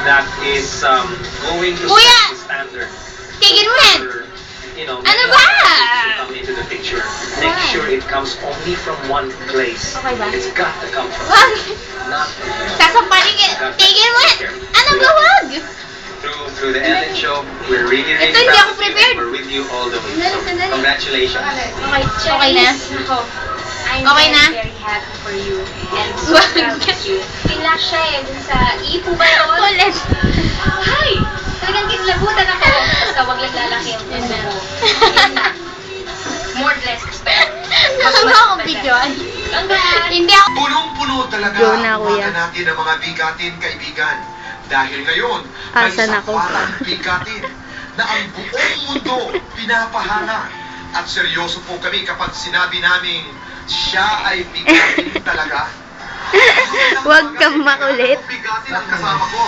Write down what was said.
that is going to Kuya! set the standard Tigil mo yan! for, Ano many ba? artists to come into the picture. Make sure it comes only from one place. Okay ba? It's got to come from Wag! not from Sasampalin ka! Tigil mo yan! Ano ba, wag? through the Ellen Show. We're really Ito, proud hindi ako of you, prepared. and we're with you all the way. So, Sandali. congratulations. Okay, okay na? I'm Okay na? very happy for you. And so Wag. proud of you. Pinla siya eh, dun sa ipo ba yun? Ulit! Hi! Talagang kinlabutan ako. Basta wag lang lalaki ang puso ko. Yun na. More blessings pa. Nakama akong videoan. Hindi ako... Punong-puno talaga Go na, ang kuya. umaga natin ng mga bigatin, kaibigan. Dahil ngayon, may Asan ako pa? saparang bigatin na ang buong mundo pinapahanga. At seryoso po kami kapag sinabi naming siya ay bigatin talaga. Huwag kang makulit. Bigatin ang kasama ko.